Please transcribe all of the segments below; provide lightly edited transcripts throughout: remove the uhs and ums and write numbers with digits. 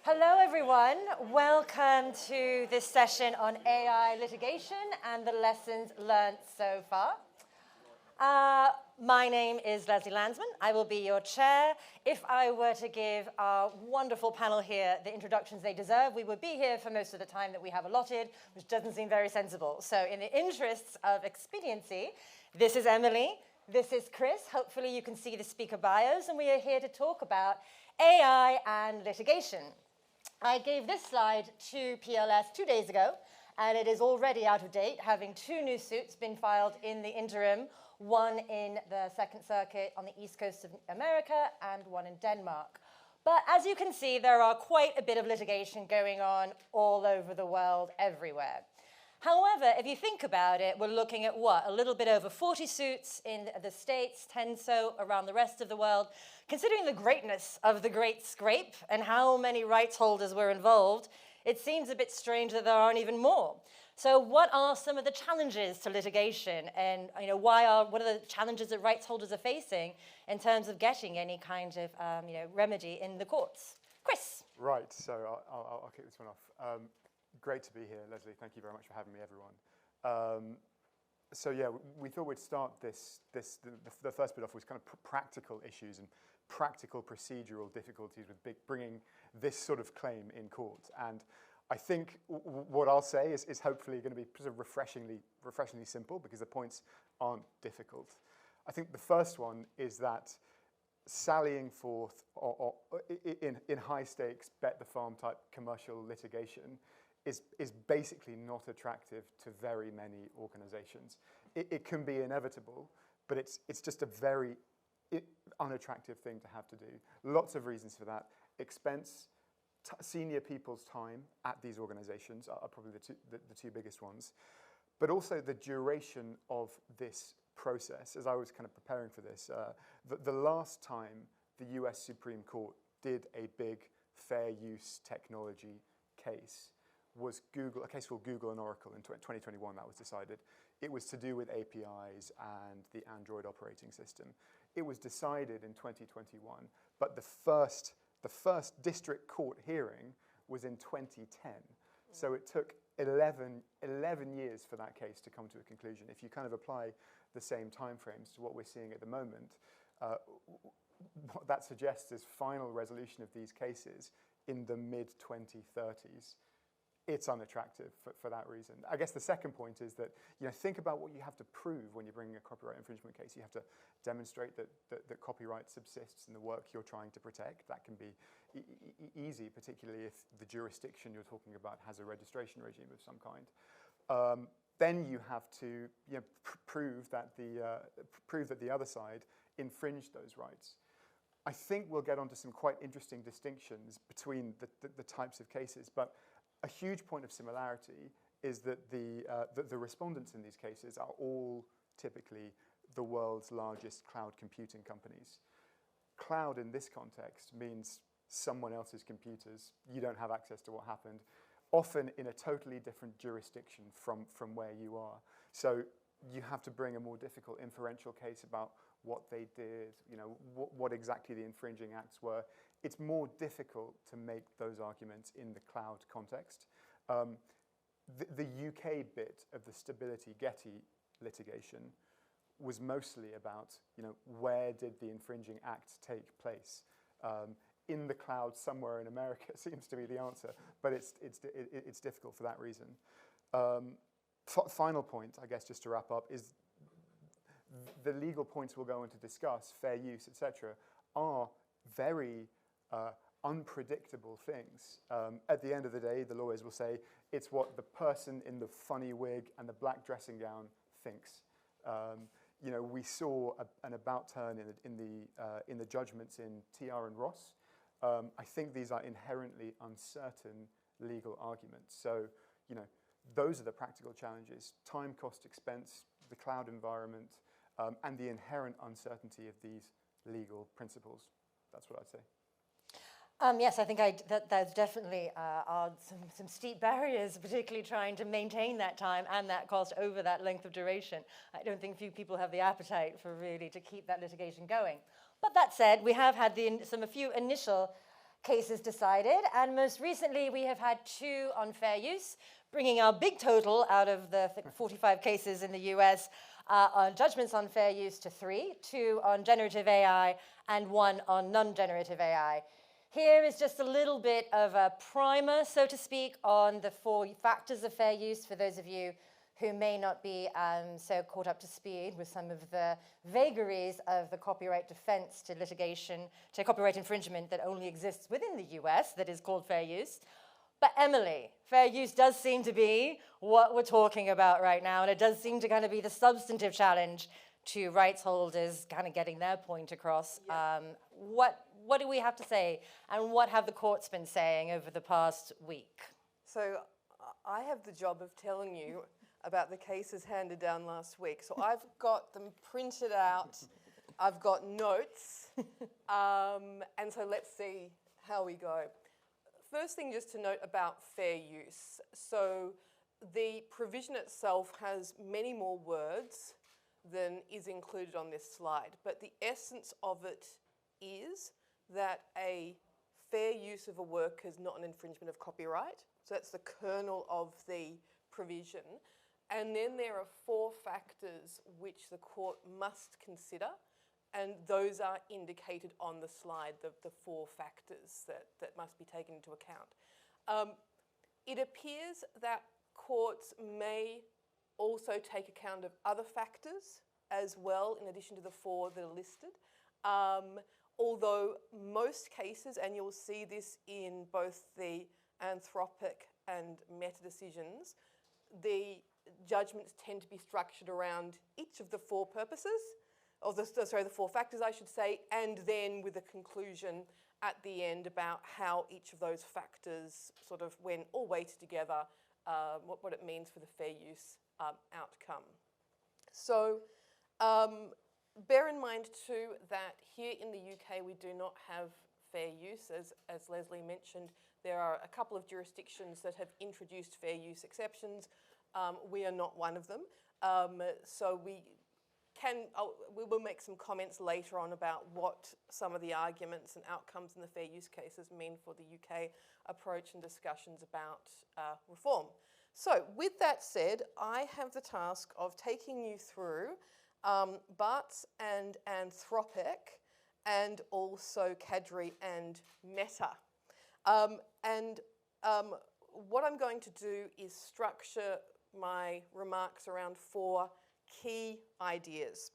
Hello, everyone. Welcome to this session on AI litigation and the lessons learned so far. My name is Leslie Landsman. I will be your chair. If I were to give our wonderful panel here the introductions they deserve, we would be here for most of the time that we have allotted, which doesn't seem very sensible. So in the interests of expediency, this is Emily, this is Chris. Hopefully you can see the speaker bios, and we are here to talk about AI and litigation. I gave this slide to PLS 2 days ago, and it is already out of date, having 2 new suits been filed in the interim, one in the Second Circuit on the East Coast of America and one in Denmark. But as you can see, there are quite a bit of litigation going on all over the world, everywhere. However, if you think about it, we're looking at what? A little bit over 40 suits in the States, 10 so around the rest of the world. Considering the greatness of the Great Scrape and how many rights holders were involved, it seems a bit strange that there aren't even more. So what are some of the challenges to litigation, and what are the challenges that rights holders are facing in terms of getting any kind of remedy in the courts? Chris. Right, so I'll kick this one off. Great to be here, Leslie. Thank you very much for having me, everyone. So yeah, we thought we'd start the first bit off with kind of practical issues and practical procedural difficulties with bringing this sort of claim in court. And I think what I'll say is hopefully going to be sort of refreshingly simple, because the points aren't difficult. I think the first one is that sallying forth in high stakes, bet the farm type commercial litigation is basically not attractive to very many organizations. It can be inevitable, but it's just a very unattractive thing to have to do. Lots of reasons for that. Expense, senior people's time at these organizations are probably the two biggest ones, but also the duration of this process. As I was kind of preparing for this, the last time the US Supreme Court did a big fair use technology case was a case called Google and Oracle in 2021 that was decided. It was to do with APIs and the Android operating system. It was decided in 2021, but the first district court hearing was in 2010. So it took 11 years for that case to come to a conclusion. If you kind of apply the same timeframes to what we're seeing at the moment, what that suggests is final resolution of these cases in the mid-2030s. It's unattractive for that reason. I guess the second point is that think about what you have to prove when you're bringing a copyright infringement case. You have to demonstrate that copyright subsists in the work you're trying to protect. That can be easy, particularly if the jurisdiction you're talking about has a registration regime of some kind. Then you have to prove that the other side infringed those rights. I think we'll get onto some quite interesting distinctions between the types of cases, but a huge point of similarity is that the respondents in these cases are all typically the world's largest cloud computing companies. Cloud in this context means someone else's computers. You don't have access to what happened, often in a totally different jurisdiction from where you are. So you have to bring a more difficult inferential case about what they did, what exactly the infringing acts were. It's more difficult to make those arguments in the cloud context. The UK bit of the Stability Getty litigation was mostly about, where did the infringing act take place? In the cloud somewhere in America seems to be the answer, but it's difficult for that reason. Final point, I guess, just to wrap up, is the legal points we'll go on to discuss, fair use, etc., are very unpredictable things. At the end of the day, the lawyers will say it's what the person in the funny wig and the black dressing gown thinks. We saw an about turn in the judgments in TR and Ross. I think these are inherently uncertain legal arguments. So, those are the practical challenges: time, cost, expense, the cloud environment, and the inherent uncertainty of these legal principles. That's what I'd say. Yes, I think there's definitely are some steep barriers, particularly trying to maintain that time and that cost over that length of duration. I don't think few people have the appetite for really to keep that litigation going. But that said, we have had a few initial cases decided, and most recently we have had 2 on fair use, bringing our big total out of the 45 cases in the US on judgments on fair use to 3, 2 on generative AI and 1 on non-generative AI. Here is just a little bit of a primer, so to speak, on the 4 factors of fair use for those of you who may not be so caught up to speed with some of the vagaries of the copyright defense to litigation, to copyright infringement that only exists within the US, that is called fair use. But Emily, fair use does seem to be what we're talking about right now, and it does seem to kind of be the substantive challenge to rights holders kind of getting their point across. Yeah. What do we have to say, and what have the courts been saying over the past week? So I have the job of telling you about the cases handed down last week. So I've got them printed out. I've got notes. And so let's see how we go. First thing just to note about fair use. So the provision itself has many more words than is included on this slide. But the essence of it is that a fair use of a work is not an infringement of copyright. So that's the kernel of the provision. And then there are 4 factors which the court must consider, and those are indicated on the slide, the 4 factors that must be taken into account. It appears that courts may also take account of other factors as well, in addition to the 4 that are listed. Although most cases, and you'll see this in both the Anthropic and Meta decisions, the judgments tend to be structured around each of the 4 purposes, or the 4 factors, I should say, and then with a conclusion at the end about how each of those factors sort of, when all weighted together, what it means for the fair use outcome. So bear in mind too that here in the UK we do not have fair use. As Leslie mentioned, there are a couple of jurisdictions that have introduced fair use exceptions. We are not one of them. So we will make some comments later on about what some of the arguments and outcomes in the fair use cases mean for the UK approach and discussions about reform. So with that said, I have the task of taking you through Bart's and Anthropic, and also Kadri and Meta. What I'm going to do is structure my remarks around 4 key ideas.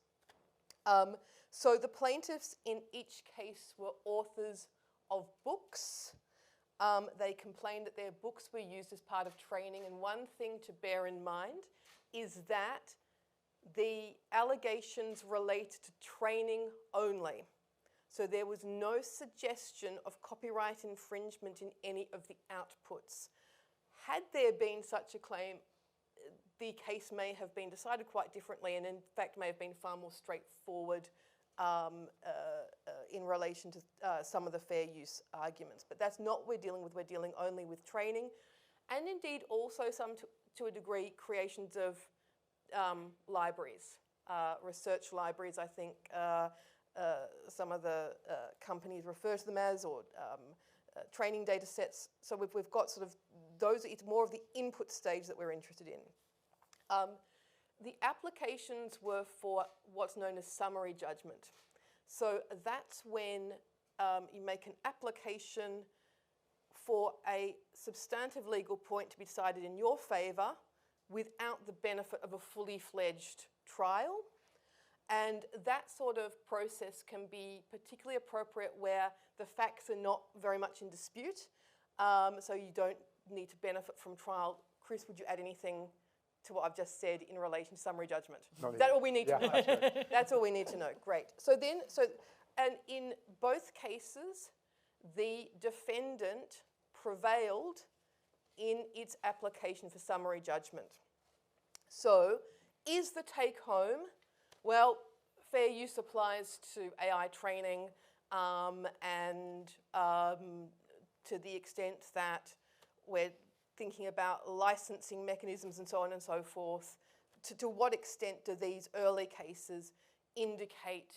So the plaintiffs in each case were authors of books. They complained that their books were used as part of training, and one thing to bear in mind is that the allegations relate to training only. So there was no suggestion of copyright infringement in any of the outputs. Had there been such a claim, the case may have been decided quite differently, and in fact may have been far more straightforward in relation to some of the fair use arguments. But that's not what we're dealing with. We're dealing only with training, and indeed also some, to a degree, creations of libraries, research libraries, I think some of the companies refer to them as, or training data sets. So we've got sort of those, it's more of the input stage that we're interested in. The applications were for what's known as summary judgment. So that's when you make an application for a substantive legal point to be decided in your favour without the benefit of a fully fledged trial. And that sort of process can be particularly appropriate where the facts are not very much in dispute, so you don't need to benefit from trial. Chris, would you add anything to what I've just said in relation to summary judgment? Is that all we need to know? That's, that's all we need to know. Great. And in both cases, the defendant prevailed in its application for summary judgment. So, is the take home? Well, fair use applies to AI training and to the extent that we're thinking about licensing mechanisms and so on and so forth. To what extent do these early cases indicate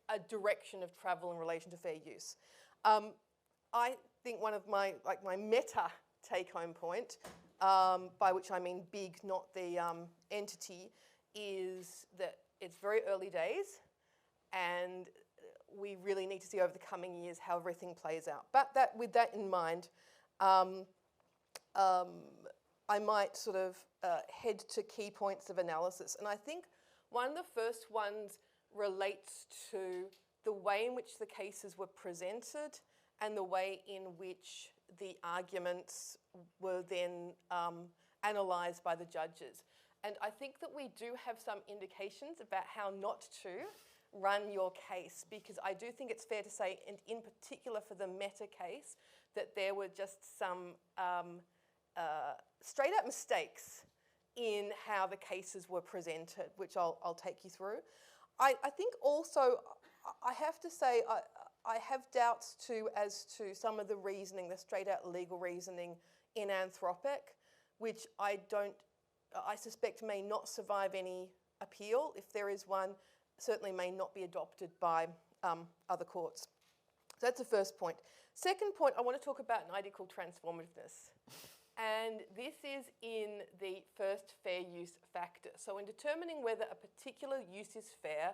a direction of travel in relation to fair use? I think one of my meta take-home point, by which I mean big, not the entity, is that it's very early days, and we really need to see over the coming years how everything plays out. But with that in mind, I might sort of head to key points of analysis. And I think one of the first ones relates to the way in which the cases were presented and the way in which the arguments were then analysed by the judges. And I think that we do have some indications about how not to run your case, because I do think it's fair to say, and in particular for the Meta case, that there were just some straight up mistakes in how the cases were presented, which I'll take you through. I think also, I have to say, I have doubts too as to some of the reasoning, the straight out legal reasoning in Anthropic, which I suspect may not survive any appeal. If there is one, certainly may not be adopted by other courts. So that's the first point. Second point, I want to talk about an idea called transformativeness. And this is in the first fair use factor. So in determining whether a particular use is fair,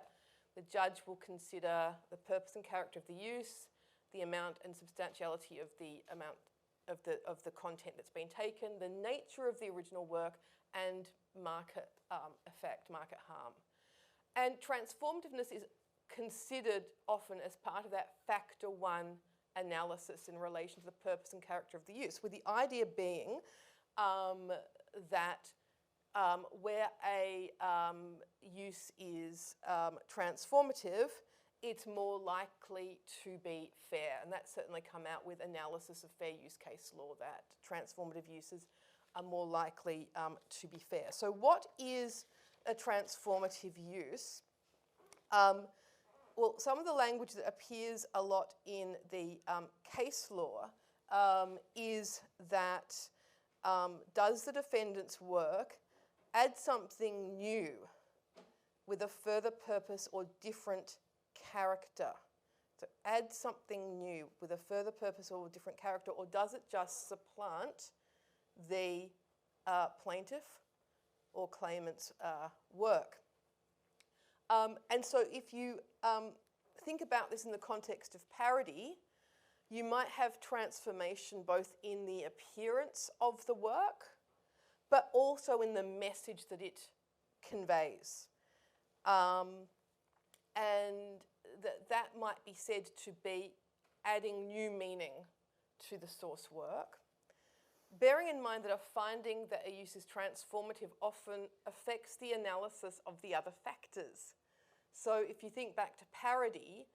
the judge will consider the purpose and character of the use, the amount and substantiality of the amount of the content that's been taken, the nature of the original work, and market effect, market harm. And transformativeness is considered often as part of that factor one analysis in relation to the purpose and character of the use, with the idea being that where a use is transformative, it's more likely to be fair. And that's certainly come out with analysis of fair use case law, that transformative uses are more likely to be fair. So what is a transformative use? Well, some of the language that appears a lot in the case law is that does the defendant's work add something new with a further purpose or different character? So add something new with a further purpose or a different character, or does it just supplant the plaintiff or claimant's work? And so if you think about this in the context of parody, you might have transformation both in the appearance of the work, but also in the message that it conveys. And that might be said to be adding new meaning to the source work. Bearing in mind that a finding that a use is transformative often affects the analysis of the other factors. So if you think back to parody,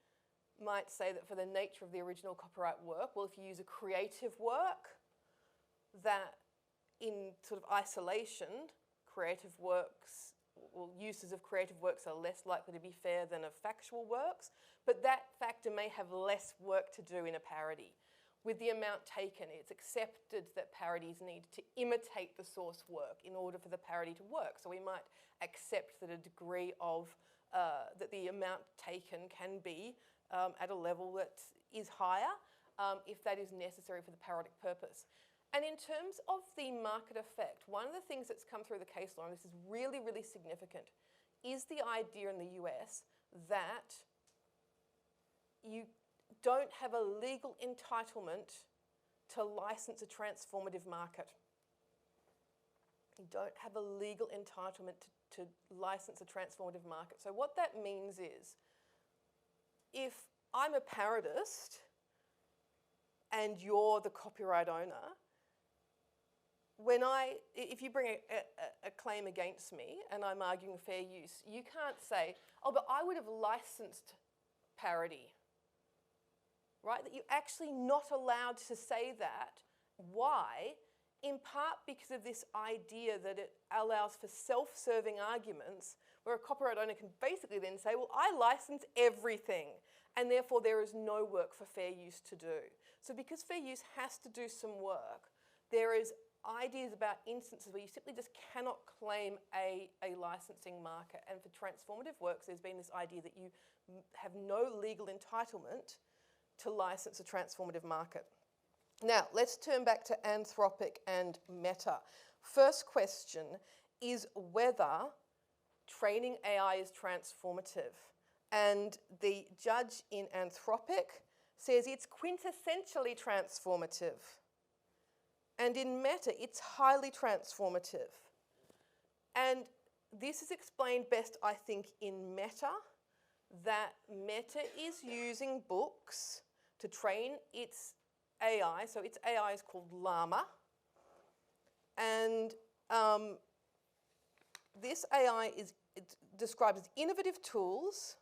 might say that for the nature of the original copyright work, well, if you use a creative work, that in sort of isolation, creative works, well, uses of creative works are less likely to be fair than of factual works, but that factor may have less work to do in a parody. With the amount taken, it's accepted that parodies need to imitate the source work in order for the parody to work. So we might accept that a degree of, that the amount taken can be at a level that is higher if that is necessary for the parodic purpose. And in terms of the market effect, one of the things that's come through the case law, and this is really, really significant, is the idea in the US that you don't have a legal entitlement to license a transformative market. You don't have a legal entitlement to license a transformative market. So what that means is, if I'm a parodist and you're the copyright owner, if you bring a claim against me and I'm arguing fair use, you can't say, oh, but I would have licensed parody, right? That you're actually not allowed to say that. Why? In part because of this idea that it allows for self-serving arguments where a copyright owner can basically then say, well, I license everything, and therefore there is no work for fair use to do. So because fair use has to do some work, there is ideas about instances where you simply just cannot claim a licensing market. And for transformative works, there's been this idea that you have no legal entitlement to license a transformative market. Now, let's turn back to Anthropic and Meta. First question is whether training AI is transformative. And the judge in Anthropic says it's quintessentially transformative. And in Meta, it's highly transformative. And this is explained best, I think, in Meta, that Meta is using books to train its AI. So its AI is called Llama. And this AI is described as innovative tools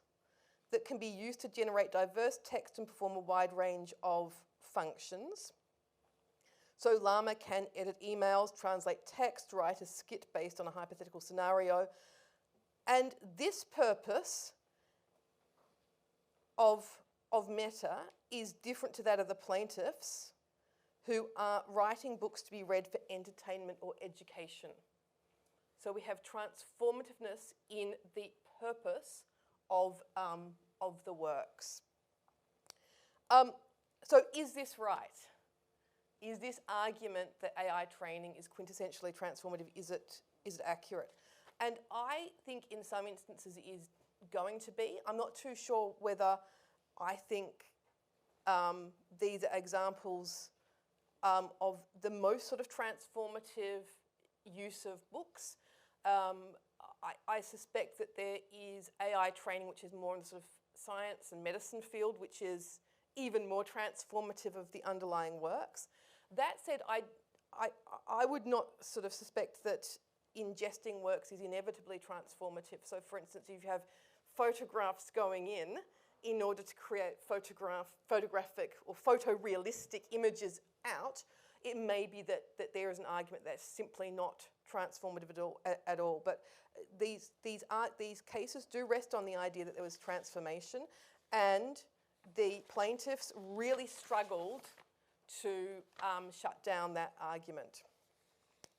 that can be used to generate diverse text and perform a wide range of functions. So Llama can edit emails, translate text, write a skit based on a hypothetical scenario. And this purpose of Meta is different to that of the plaintiffs, who are writing books to be read for entertainment or education. So we have transformativeness in the purpose of the works. So is this right? Is this argument that AI training is quintessentially transformative, is it accurate? And I think in some instances it is going to be. I'm not too sure whether I think these are examples of the most sort of transformative use of books. I suspect that there is AI training which is more in the sort of science and medicine field, which is even more transformative of the underlying works. That said, I would not sort of suspect that ingesting works is inevitably transformative. So for instance, if you have photographs going in order to create photographic or photorealistic images out, it may be that there is an argument that's simply not transformative at all. But these cases do rest on the idea that there was transformation, and the plaintiffs really struggled to shut down that argument.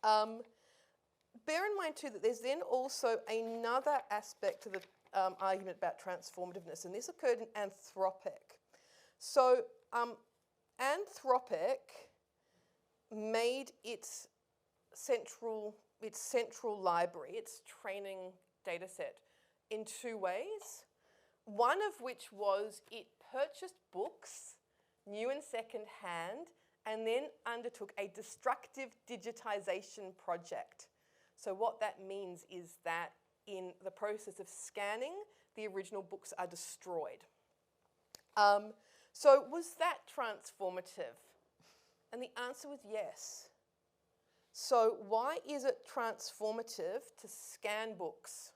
Bear in mind too that there's then also another aspect to the argument about transformativeness, and this occurred in Anthropic. So Anthropic made its central library, its training data set, in two ways. One of which was it purchased books, new and second hand, and then undertook a destructive digitization project. So what that means is that in the process of scanning, the original books are destroyed. So was that transformative? And the answer was yes. So why is it transformative to scan books?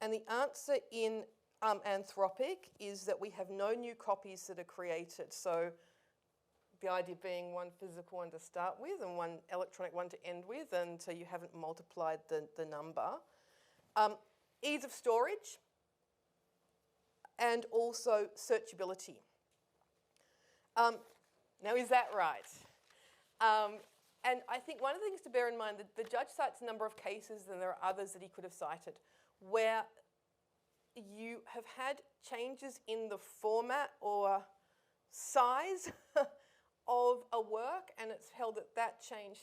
And the answer in Anthropic is that we have no new copies that are created. So the idea being one physical one to start with and one electronic one to end with, and so you haven't multiplied the number. Ease of storage, and also searchability. Now, is that right? And I think one of the things to bear in mind, that the judge cites a number of cases, and there are others that he could have cited, where you have had changes in the format or size of a work, and it's held that that change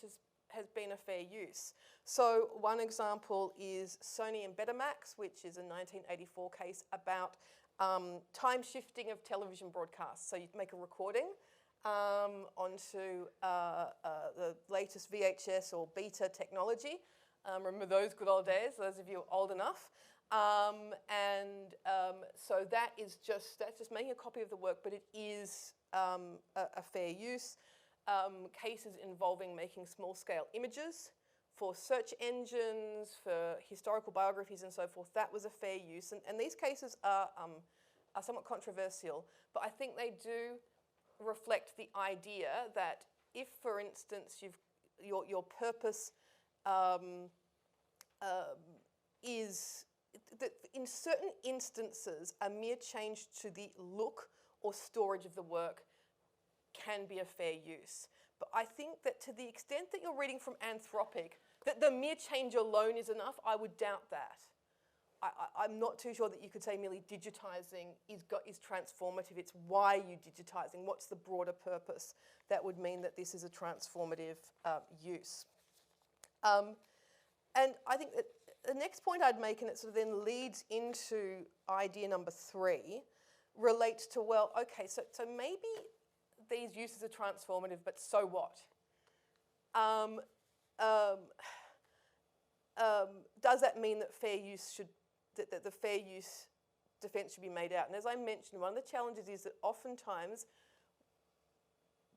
has been a fair use. So one example is Sony and Betamax, which is a 1984 case about time shifting of television broadcasts. So you make a recording onto the latest VHS or beta technology. Remember those good old days, those of you old enough. So that's just making a copy of the work, but it is a fair use. Cases involving making small-scale images for search engines, for historical biographies and so forth, that was a fair use. And these cases are somewhat controversial, but I think they do reflect the idea that if, for instance, your purpose is that in certain instances, a mere change to the look or storage of the work can be a fair use. But I think that to the extent that you're reading from Anthropic, that the mere change alone is enough, I would doubt that. I'm not too sure that you could say merely digitising is transformative. It's why you're digitising. What's the broader purpose that would mean that this is a transformative use? And I think that the next point I'd make, and it sort of then leads into idea number 3, relates to, well, okay, so maybe these uses are transformative, but so what? Does that mean that that the fair use defence should be made out? And as I mentioned, one of the challenges is that oftentimes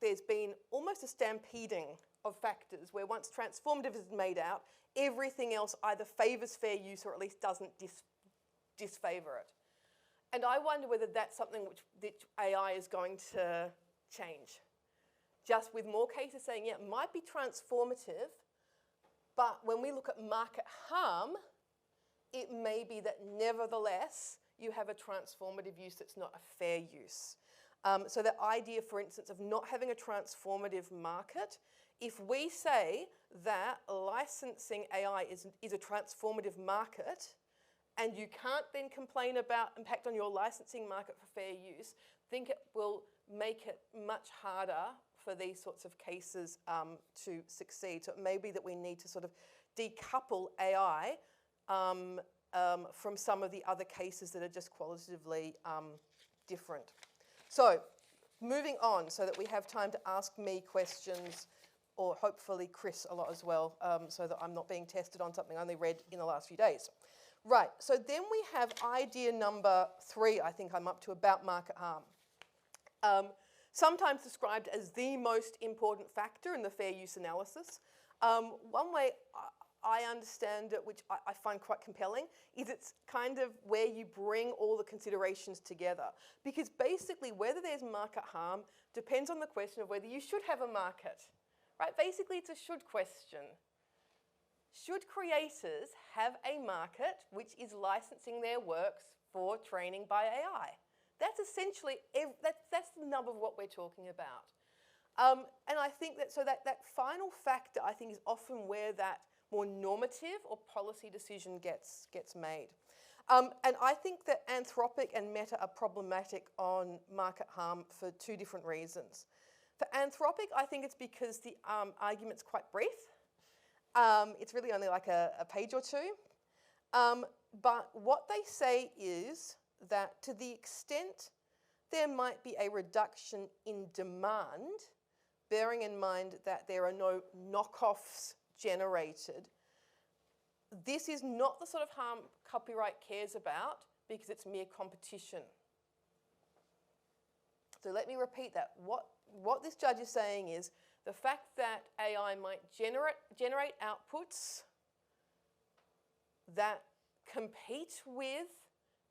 there's been almost a stampeding of factors where once transformative is made out, everything else either favours fair use or at least doesn't disfavour it. And I wonder whether that's something which AI is going to change. Just with more cases saying, yeah, it might be transformative, but when we look at market harm, it may be that nevertheless you have a transformative use that's not a fair use. So the idea, for instance, of not having a transformative market, if we say that licensing AI is a transformative market, and you can't then complain about impact on your licensing market for fair use, I think it will make it much harder for these sorts of cases to succeed. So it may be that we need to sort of decouple AI from some of the other cases that are just qualitatively different. So moving on so that we have time to ask me questions, or hopefully Chris a lot as well, so that I'm not being tested on something I only read in the last few days. Right, so then we have idea number 3, I think I'm up to, about market harm. Sometimes described as the most important factor in the fair use analysis. One way I understand it, which I find quite compelling, is it's kind of where you bring all the considerations together. Because basically whether there's market harm depends on the question of whether you should have a market. Right? Basically it's a should question. Should creators have a market which is licensing their works for training by AI? That's essentially, that's the nub of what we're talking about. And I think that, so that final factor, I think, is often where that more normative or policy decision gets made. And I think that Anthropic and Meta are problematic on market harm for 2 different reasons. For Anthropic, I think it's because the argument's quite brief. It's really only like a page or 2. But what they say is that to the extent there might be a reduction in demand, bearing in mind that there are no knockoffs generated, this is not the sort of harm copyright cares about because it's mere competition. So let me repeat that. What this judge is saying is the fact that AI might generate outputs that compete with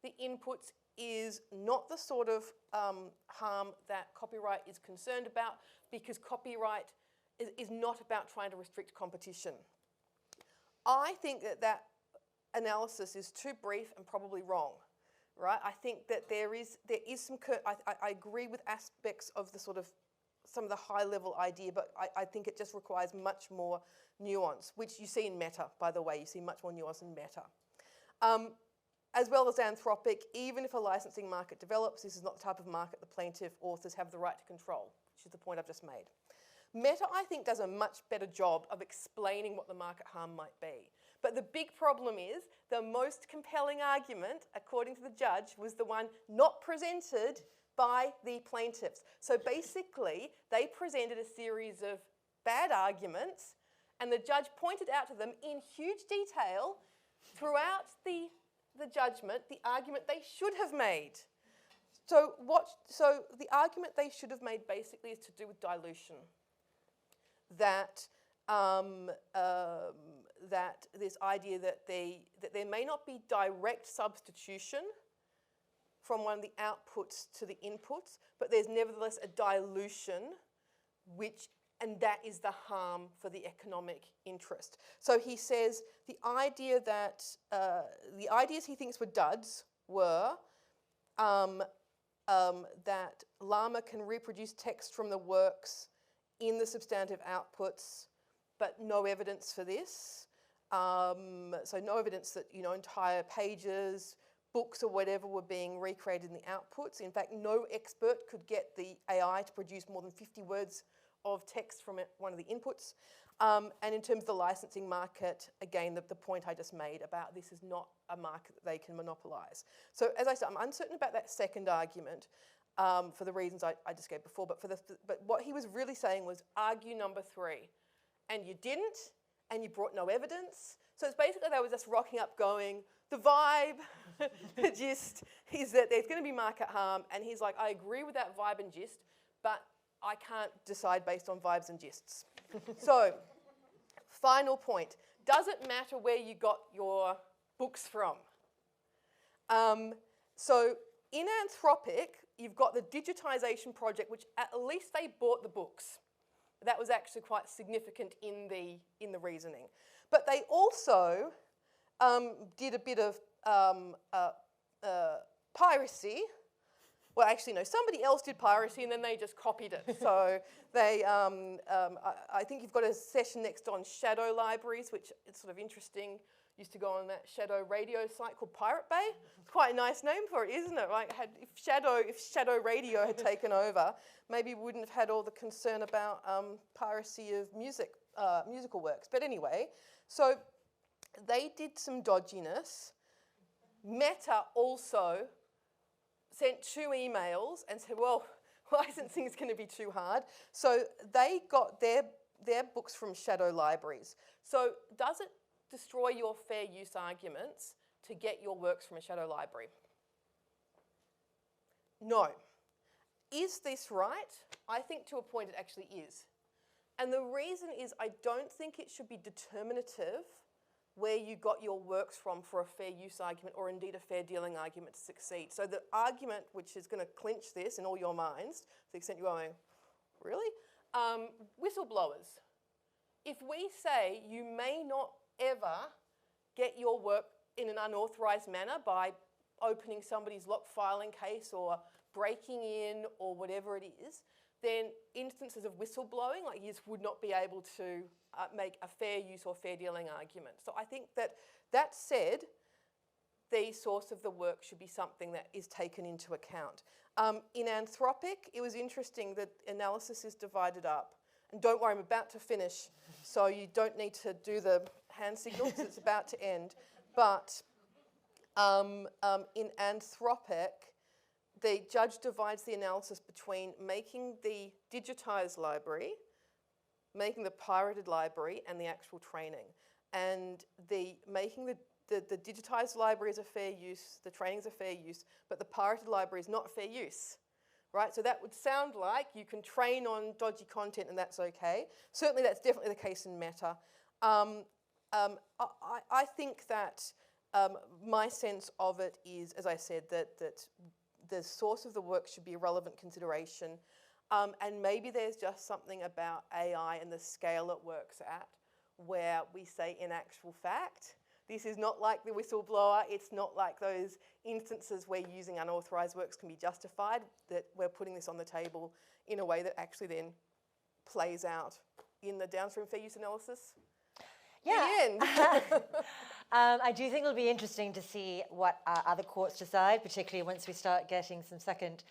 the inputs is not the sort of harm that copyright is concerned about, because copyright is not about trying to restrict competition. I think that analysis is too brief and probably wrong, right? I think that there is some, I agree with aspects of the sort of, some of the high level idea, but I think it just requires much more nuance, which you see in Meta, by the way. You see much more nuance in Meta. As well as Anthropic, even if a licensing market develops, this is not the type of market the plaintiff authors have the right to control, which is the point I've just made. Meta, I think, does a much better job of explaining what the market harm might be. But the big problem is the most compelling argument, according to the judge, was the one not presented by the plaintiffs. So basically, they presented a series of bad arguments, and the judge pointed out to them in huge detail throughout the judgment the argument they should have made. So the argument they should have made basically is to do with dilution. That this idea that there may not be direct substitution from one of the outputs to the inputs, but there's nevertheless a dilution, and that is the harm for the economic interest. So he says the idea that the ideas he thinks were duds were that Llama can reproduce text from the works in the substantive outputs, but no evidence for this. So no evidence that, entire pages, books or whatever were being recreated in the outputs. In fact, no expert could get the AI to produce more than 50 words of text from one of the inputs. And in terms of the licensing market, again, the point I just made about this is not a market that they can monopolise. So as I said, I'm uncertain about that second argument for the reasons I just gave before, but what he was really saying was argue number 3. And you didn't, and you brought no evidence. So it's basically they were just rocking up going, the vibe, the gist is that there's going to be market harm, and he's like, I agree with that vibe and gist, but I can't decide based on vibes and gists. So, final point. Does it matter where you got your books from? So, in Anthropic, you've got the digitisation project, which at least they bought the books. That was actually quite significant in the reasoning. But they also did a bit of piracy. Well, actually, no, somebody else did piracy and then they just copied it. So they, I think you've got a session next on shadow libraries, which is sort of interesting. Used to go on that shadow radio site called Pirate Bay. Quite a nice name for it, isn't it? Like, if shadow radio had taken over, maybe we wouldn't have had all the concern about piracy of musical works. But anyway, so they did some dodginess. Meta also sent 2 emails and said, well, licensing is going to be too hard. So they got their books from shadow libraries. So does it destroy your fair use arguments to get your works from a shadow library? No. Is this right? I think to a point it actually is. And the reason is I don't think it should be determinative where you got your works from for a fair use argument or indeed a fair dealing argument to succeed. So the argument which is going to clinch this in all your minds, to the extent you're going, really? Whistleblowers. If we say you may not ever get your work in an unauthorised manner by opening somebody's lock filing case or breaking in or whatever it is, then instances of whistleblowing, like you just would not be able to make a fair use or fair dealing argument. So I think that said, the source of the work should be something that is taken into account. In Anthropic, it was interesting that analysis is divided up. And don't worry, I'm about to finish, so you don't need to do the hand signals, it's about to end. But in Anthropic, the judge divides the analysis between making the digitised library, making the pirated library, and the actual training. And making the digitised library is a fair use, the training is a fair use, but the pirated library is not fair use, right? So that would sound like you can train on dodgy content and that's okay. Certainly that's definitely the case in Meta. I think that my sense of it is, as I said, that the source of the work should be a relevant consideration, and maybe there's just something about AI and the scale it works at where we say in actual fact, this is not like the whistleblower, it's not like those instances where using unauthorised works can be justified, that we're putting this on the table in a way that actually then plays out in the downstream fair use analysis. Yeah. The end. I do think it'll be interesting to see what other courts decide, particularly once we start getting some Second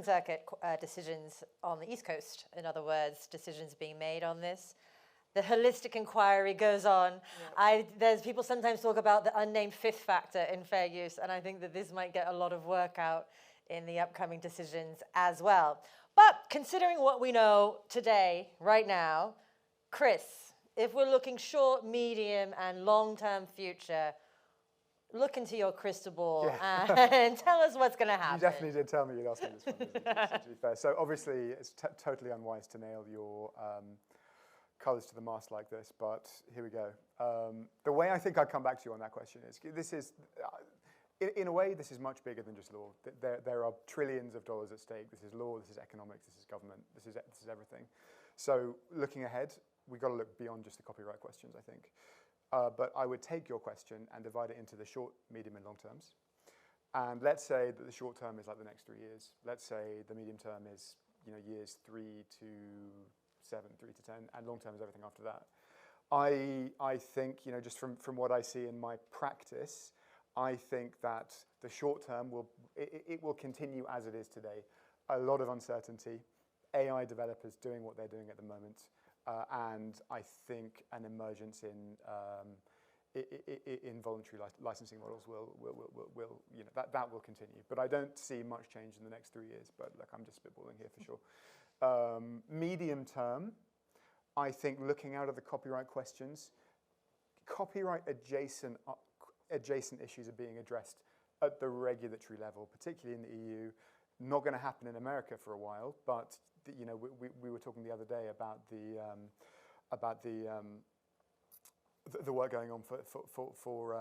Circuit decisions on the East Coast. In other words, decisions being made on this. The holistic inquiry goes on. Yeah. There's people sometimes talk about the unnamed 5th factor in fair use, and I think that this might get a lot of work out in the upcoming decisions as well. But considering what we know today, right now, Chris, if we're looking short, medium, and long-term future, look into your crystal ball and tell us what's going to happen. You definitely did tell me you'd ask me this one, to be fair. So obviously, it's totally unwise to nail your colours to the mast like this, but here we go. The way I think I'd come back to you on that question is, this is, in a way, this is much bigger than just law. There are trillions of dollars at stake. This is law, this is economics, this is government, this is everything. So looking ahead, we've got to look beyond just the copyright questions, I think. But I would take your question and divide it into the short, medium, and long terms. And let's say that the short term is like the next 3 years. Let's say the medium term is years 3 to 7, 3 to 10, and long term is everything after that. I think, just from what I see in my practice, I think that the short term it will continue as it is today. A lot of uncertainty, AI developers doing what they're doing at the moment, and I think an emergence in voluntary licensing models will that will continue. But I don't see much change in the next 3 years. But look, I'm just spitballing here for sure. Medium term, I think looking out of the copyright questions, copyright adjacent issues are being addressed at the regulatory level, particularly in the EU. Not going to happen in America for a while, but we were talking the other day about the work going on for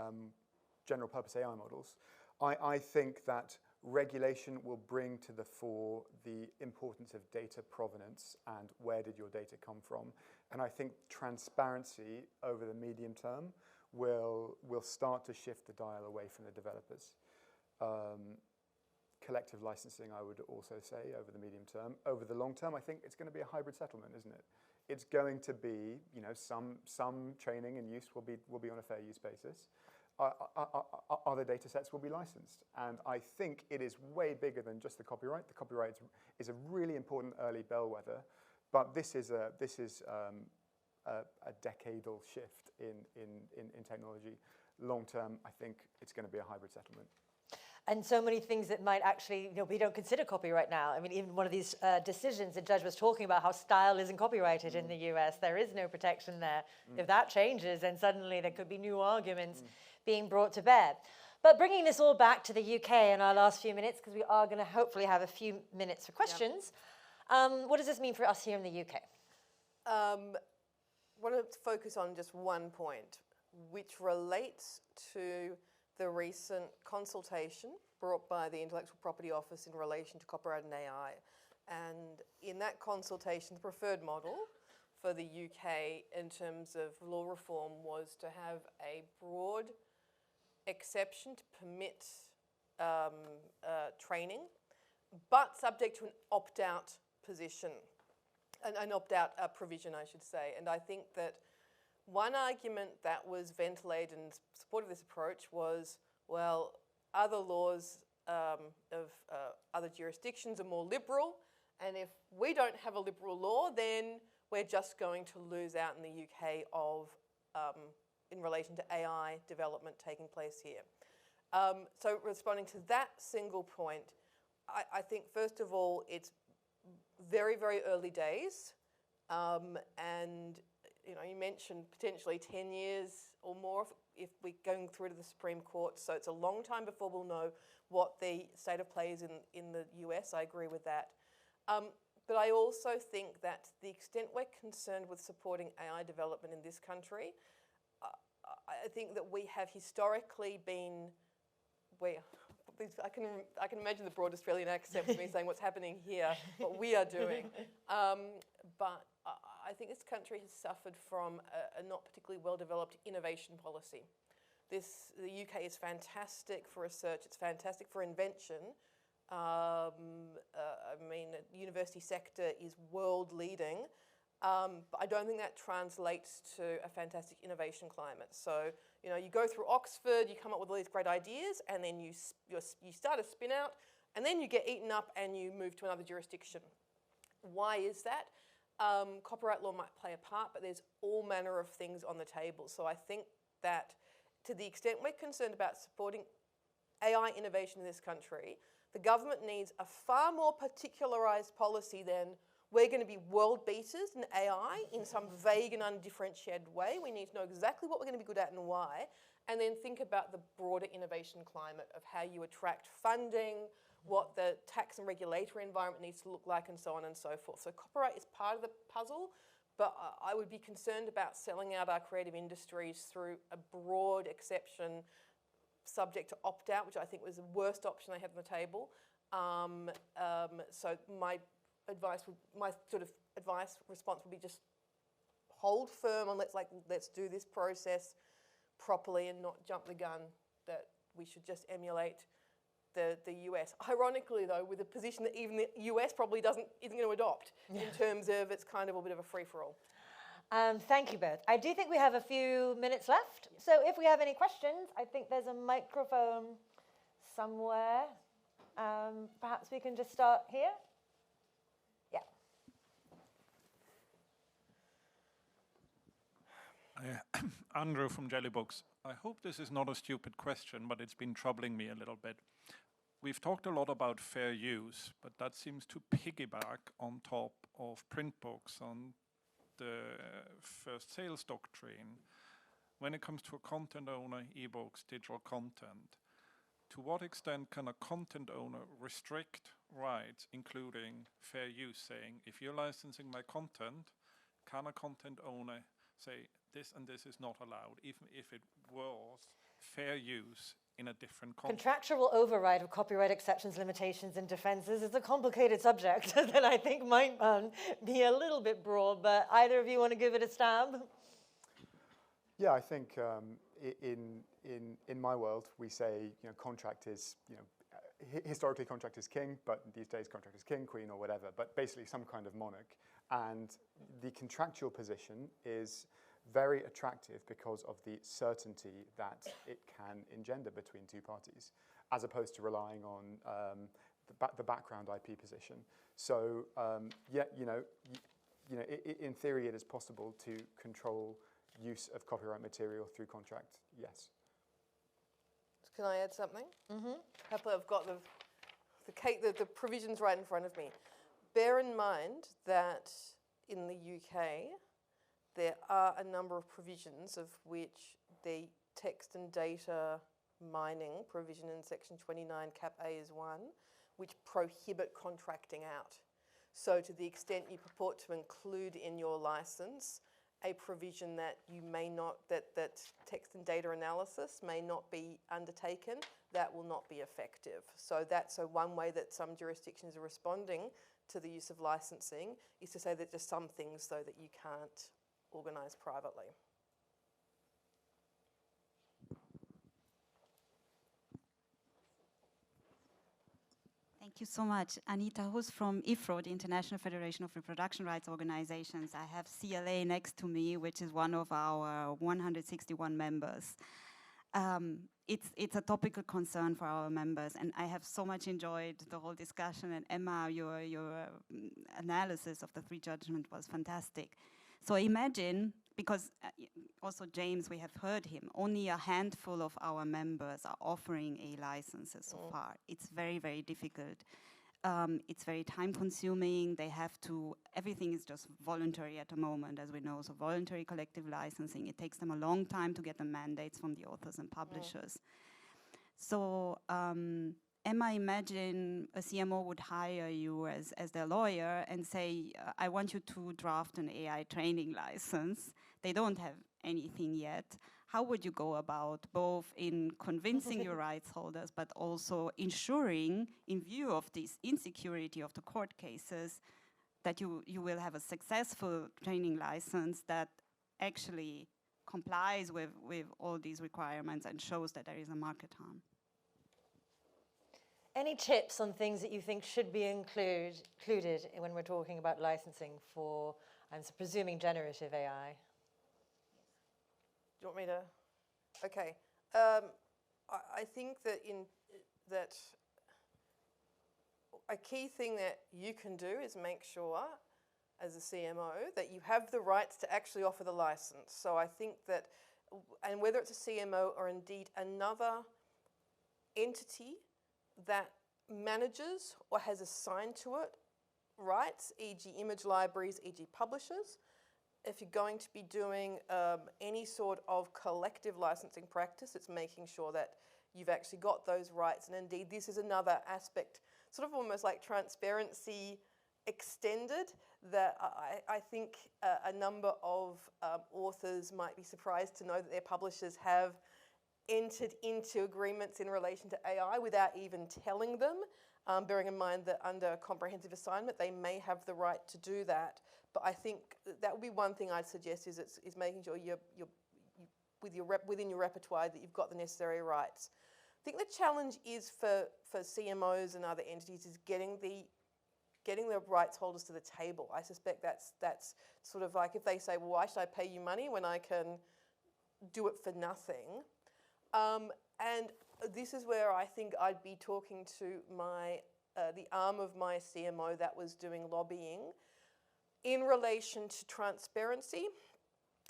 general purpose AI models. I think that regulation will bring to the fore the importance of data provenance and where did your data come from. And I think transparency over the medium term will start to shift the dial away from the developers. Collective licensing, I would also say, over the medium term. Over the long term, I think it's going to be a hybrid settlement, isn't it? It's going to be, some training and use will be on a fair use basis. Other data sets will be licensed. And I think it is way bigger than just the copyright. The copyright is a really important early bellwether, but this is a decadal shift in technology. Long term, I think it's going to be a hybrid settlement. And so many things that might actually, we don't consider copyright now. I mean, even one of these decisions, the judge was talking about how style isn't copyrighted in the US. There is no protection there. If that changes, then suddenly there could be new arguments being brought to bear. But bringing this all back to the UK in our last few minutes, because we are going to hopefully have a few minutes for questions, what does this mean for us here in the UK? I want to focus on just one point, which relates to the recent consultation brought by the Intellectual Property Office in relation to copyright and AI. And in that consultation, the preferred model for the UK in terms of law reform was to have a broad exception to permit training, but subject to an opt-out position, an opt-out provision, I should say. And I think that one argument that was ventilated in support of this approach was, well, other laws of other jurisdictions are more liberal, and if we don't have a liberal law, then we're just going to lose out in the UK in relation to AI development taking place here. So responding to that single point, I think first of all, it's very, very early days, and you mentioned potentially 10 years or more if we're going through to the Supreme Court. So it's a long time before we'll know what the state of play is in the US. I agree with that. But I also think that to the extent we're concerned with supporting AI development in this country, I think that we have historically been, I can imagine the broad Australian accent with me saying what's happening here, what we are doing. But I think this country has suffered from a not particularly well-developed innovation policy. The UK is fantastic for research, it's fantastic for invention. I mean, the university sector is world-leading, but I don't think that translates to a fantastic innovation climate. So, you go through Oxford, you come up with all these great ideas, and then you start a spin-out, and then you get eaten up and you move to another jurisdiction. Why is that? Copyright law might play a part, but there's all manner of things on the table. So I think that to the extent we're concerned about supporting AI innovation in this country, the government needs a far more particularised policy than we're going to be world beaters in AI in some vague and undifferentiated way. We need to know exactly what we're going to be good at and why, and then think about the broader innovation climate of how you attract funding, what the tax and regulatory environment needs to look like, and so on and so forth. So copyright is part of the puzzle, but I would be concerned about selling out our creative industries through a broad exception subject to opt-out, which I think was the worst option they had on the table. So my response would be just hold firm and let's do this process properly and not jump the gun that we should just emulate the US. Ironically, though, with a position that even the US probably isn't going to adopt in terms of it's kind of a bit of a free-for-all. Thank you both. I do think we have a few minutes left. So if we have any questions, I think there's a microphone somewhere. Perhaps we can just start here. Yeah. Andrew from Jellybooks. I hope this is not a stupid question, but it's been troubling me a little bit. We've talked a lot about fair use, but that seems to piggyback on top of print books, on the first sales doctrine. When it comes to a content owner, ebooks, digital content, to what extent can a content owner restrict rights, including fair use, saying, if you're licensing my content, can a content owner say, this and this is not allowed, even if it was fair use in a different context? Contractual override of copyright exceptions, limitations, and defenses is a complicated subject that I think might be a little bit broad, but either of you want to give it a stab? Yeah, I think in my world, we say, contract is, historically contract is king, but these days contract is king, queen, or whatever, but basically some kind of monarch. And the contractual position is very attractive because of the certainty that it can engender between two parties, as opposed to relying on the background IP position. So, in theory, it is possible to control use of copyright material through contract. Yes. Can I add something? Happily, I've got the provisions right in front of me. Bear in mind that in the UK, there are a number of provisions of which the text and data mining provision in section 29 cap A is one, which prohibit contracting out. So to the extent you purport to include in your license a provision that you may not, that text and data analysis may not be undertaken, that will not be effective. So that's one way that some jurisdictions are responding to the use of licensing, is to say that there's some things though that you can't organise privately. Thank you so much. Anita Hus from IFRO, the International Federation of Reproduction Rights Organizations. I have CLA next to me, which is one of our 161 members. It's a topical concern for our members, and I have so much enjoyed the whole discussion, and Emma, your analysis of the three judgment was fantastic. So imagine, because also James, we have heard him, only a handful of our members are offering A licenses so far. It's very, very difficult. It's very time consuming. They have to, everything is just voluntary at the moment, as we know. So voluntary collective licensing, it takes them a long time to get the mandates from the authors and publishers. So Emma, imagine a CMO would hire you as their lawyer and say, I want you to draft an AI training license. They don't have anything yet. How would you go about both in convincing your rights holders, but also ensuring, in view of this insecurity of the court cases, that you will have a successful training license that actually complies with all these requirements and shows that there is a market harm? Any tips on things that you think should be included when we're talking about licensing for, I'm presuming, generative AI? Do you want me to? Okay. I think that a key thing that you can do is make sure, as a CMO, that you have the rights to actually offer the license. So I think that, and whether it's a CMO or indeed another entity that manages or has assigned to it rights, e.g. image libraries, e.g. publishers, if you're going to be doing any sort of collective licensing practice, it's making sure that you've actually got those rights. And indeed, this is another aspect, sort of almost like transparency extended, that I think a number of authors might be surprised to know that their publishers have entered into agreements in relation to AI without even telling them, bearing in mind that under comprehensive assignment, they may have the right to do that. But I think that would be one thing I'd suggest is making sure within your repertoire that you've got the necessary rights. I think the challenge is for CMOs and other entities is getting the getting the rights holders to the table. I suspect that's sort of like if they say, well, why should I pay you money when I can do it for nothing? And this is where I think I'd be talking to my the arm of my CMO that was doing lobbying in relation to transparency,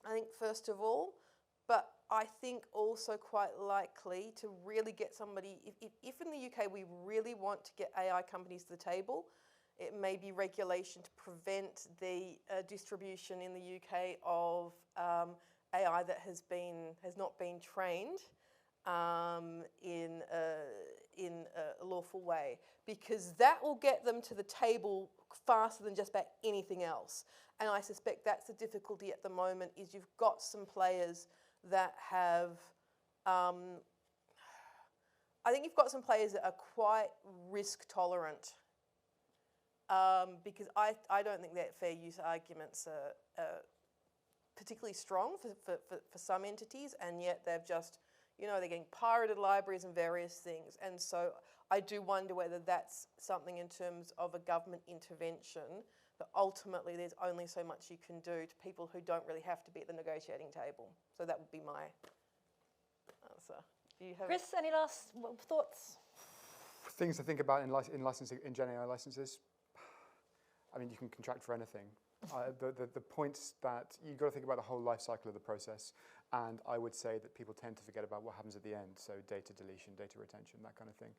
I think first of all, but I think also quite likely to really get somebody, if in the UK we really want to get AI companies to the table, it may be regulation to prevent the distribution in the UK of AI that has not been trained in a lawful way, because that will get them to the table faster than just about anything else. And I suspect that's the difficulty at the moment, is you've got some players that have, I think you've got some players that are quite risk tolerant, because I don't think that fair use arguments are particularly strong for some entities, and yet they've just, they're getting pirated libraries and various things. And so I do wonder whether that's something in terms of a government intervention, but ultimately there's only so much you can do to people who don't really have to be at the negotiating table. So that would be my answer. Do you have Chris, any last thoughts? Things to think about in licensing, in Gen AI licenses. I mean, you can contract for anything. The points that you've got to think about the whole life cycle of the process, and I would say that people tend to forget about what happens at the end, so data deletion, data retention, that kind of thing.